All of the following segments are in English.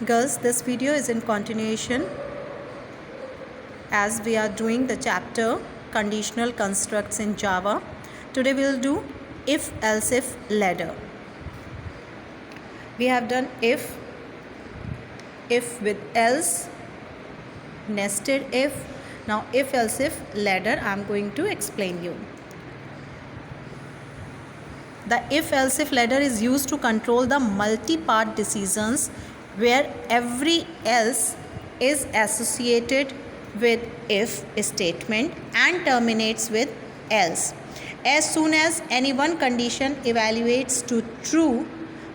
Girls, this video is in continuation as we are doing the chapter Conditional Constructs in Java. Today we will do if-else-if ladder. We have done if with else, nested if. Now if-else-if ladder I am going to explain you. The if-else-if ladder is used to control the multi-part decisions where every else is associated with if statement and terminates with else. As soon as any one condition evaluates to true,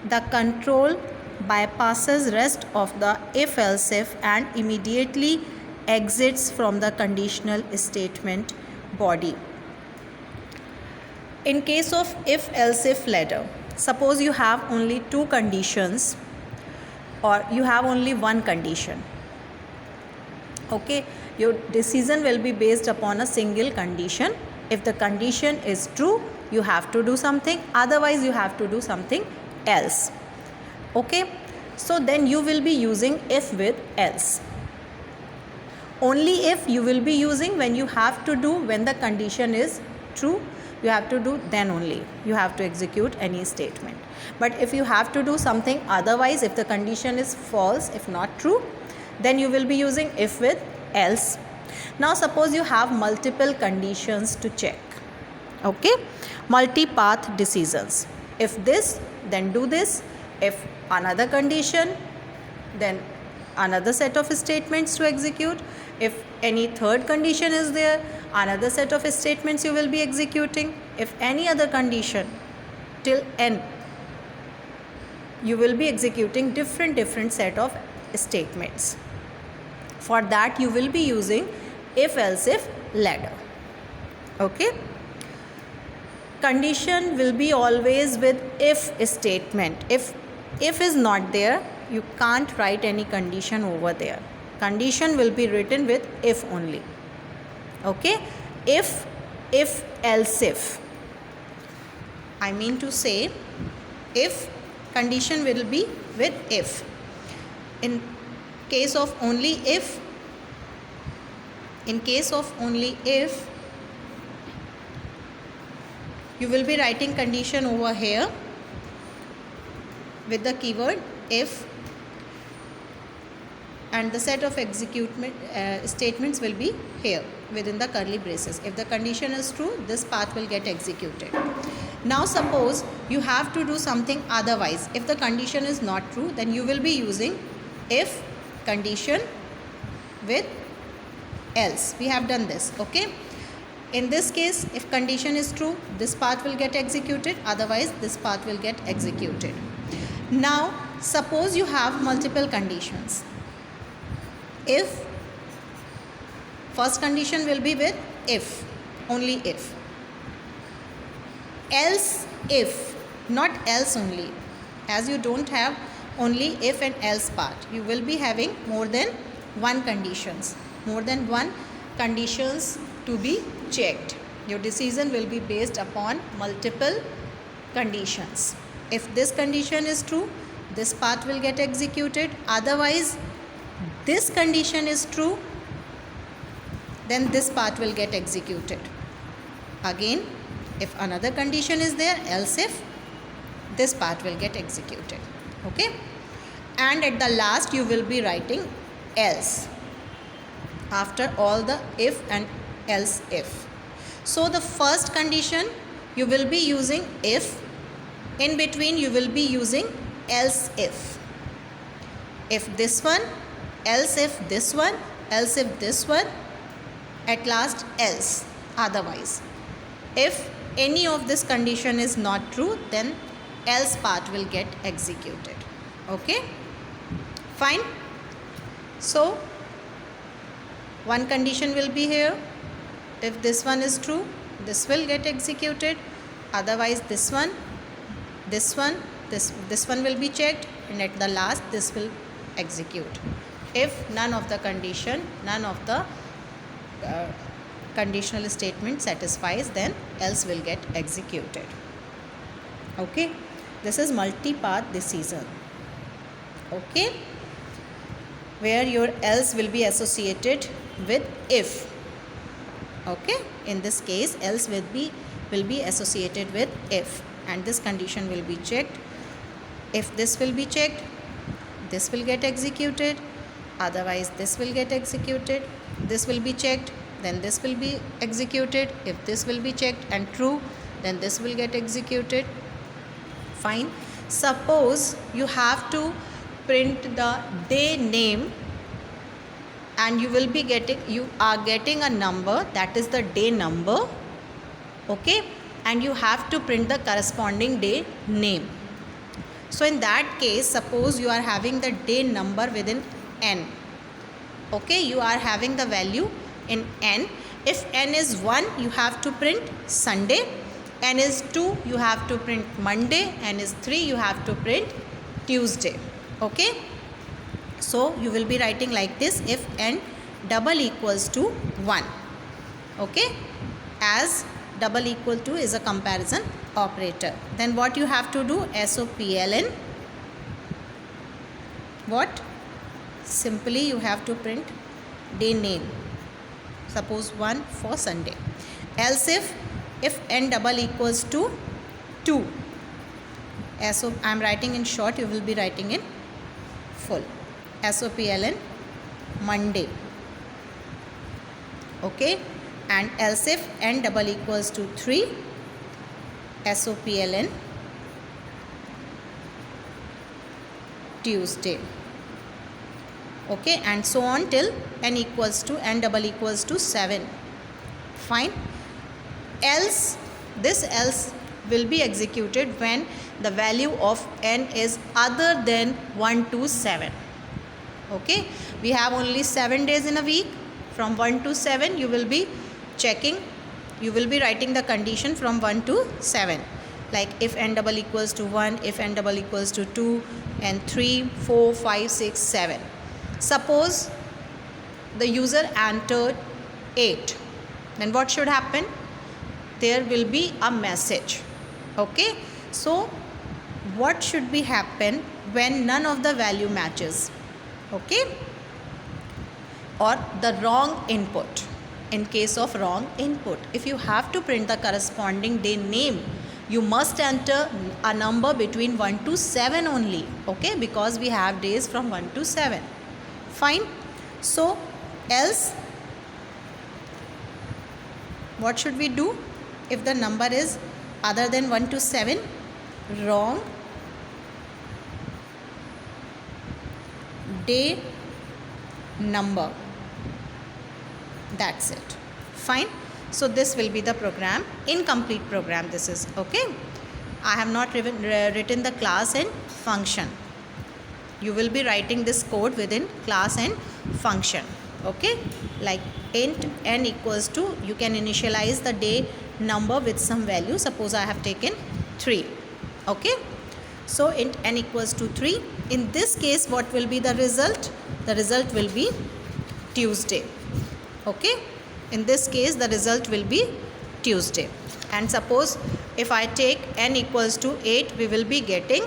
the control bypasses rest of the if-else-if and immediately exits from the conditional statement body. In case of if-else-if ladder, suppose you have only two conditions or you have only one condition. Okay, your decision will be based upon a single condition. If the condition is true, you have to do something, otherwise you have to do something else. Okay, so then you will be using if with else. Only if you will be using when you have to do, when the condition is true, you have to do, then only you have to execute any statement. But if you have to do something otherwise, if the condition is false, if not true, then you will be using if with else. Now suppose you have multiple conditions to check. Okay, multi-path decisions. If this, then do this. If another condition, then another set of statements to execute. If any third condition is there, another set of statements you will be executing. If any other condition till n, you will be executing different set of statements. For that you will be using if-else-if ladder. Okay, condition will be always with if statement. If is not there, you can't write any condition over there. Condition will be written with if only. Okay, if else if, I mean to say if condition will be with if. In case of only if, you will be writing condition over here with the keyword if, and the set of statements will be here within the curly braces. If the condition is true, this path will get executed. Now suppose you have to do something otherwise. If the condition is not true, then you will be using if condition with else. We have done this. Okay, in this case, if condition is true, this path will get executed, otherwise this path will get executed. Now suppose you have multiple conditions. If first condition will be with if, only if. Else if, not else only. As you don't have only if and else part, you will be having more than one conditions to be checked. Your decision will be based upon multiple conditions. If this condition is true, this path will get executed, otherwise this condition is true, then this path will get executed. Again, if another condition is there, else if, this path will get executed. Okay, and at the last you will be writing else after all the if and else if. So the first condition you will be using if, in between you will be using else if. If this one, else if this one, else if this one, at last else, otherwise. If any of this condition is not true, then else part will get executed. Okay, fine. So one condition will be here. If this one is true, this will get executed, otherwise this one will be checked, and at the last this will execute. If none of the conditional statement satisfies, then else will get executed. Okay, this is multi-path decision. Okay, where your else will be associated with if. Okay, in this case else will be associated with if, and this condition will be checked. If this will be checked, this will get executed, otherwise this will get executed. This will be checked, then this will be executed. If this will be checked and true, then this will get executed. Fine. Suppose you have to print the day name, and you are getting a number, that is the day number. Okay, and you have to print the corresponding day name. So in that case, suppose you are having the day number within n. Okay, you are having the value in n. If n is 1, you have to print Sunday. N is 2, you have to print Monday. N is 3, you have to print Tuesday. Okay, so you will be writing like this: if n double equals to 1. Okay, as double equal to is a comparison operator. Then what you have to do? SOPLN. What? Simply you have to print day name. Suppose 1 for Sunday. Else if n double equals to 2. So I am writing in short, you will be writing in full. SOPLN Monday. Okay, and else if n double equals to 3. SOPLN Tuesday. Okay, and so on till n double equals to 7. Fine. Else, this else will be executed when the value of n is other than 1 to 7. Okay, we have only 7 days in a week. From 1 to 7 you will be checking, you will be writing the condition from 1 to 7, like if n double equals to 1, if n double equals to 2, and 3, 4, 5, 6, 7. Suppose the user entered 8, then what should happen? There will be a message. Okay, so what should be happen when none of the value matches? Okay, or the wrong input. In case of wrong input, if you have to print the corresponding day name, you must enter a number between 1 to 7 only. Okay, because we have days from 1 to 7. Fine. So else, what should we do? If the number is other than 1 to 7, wrong day number. That's it. Fine. So this will be the program, incomplete program this is. Okay, I have not written the class and function. You will be writing this code within class and function. Okay, like int n equals to, you can initialize the day number with some value. Suppose I have taken 3. Okay, so int n equals to 3. In this case, what will be the result? The result will be Tuesday. Okay, in this case the result will be Tuesday. And suppose if I take n equals to 8, we will be getting,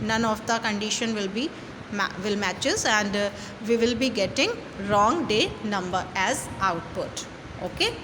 none of the condition will matches, and we will be getting wrong day number as output. Okay.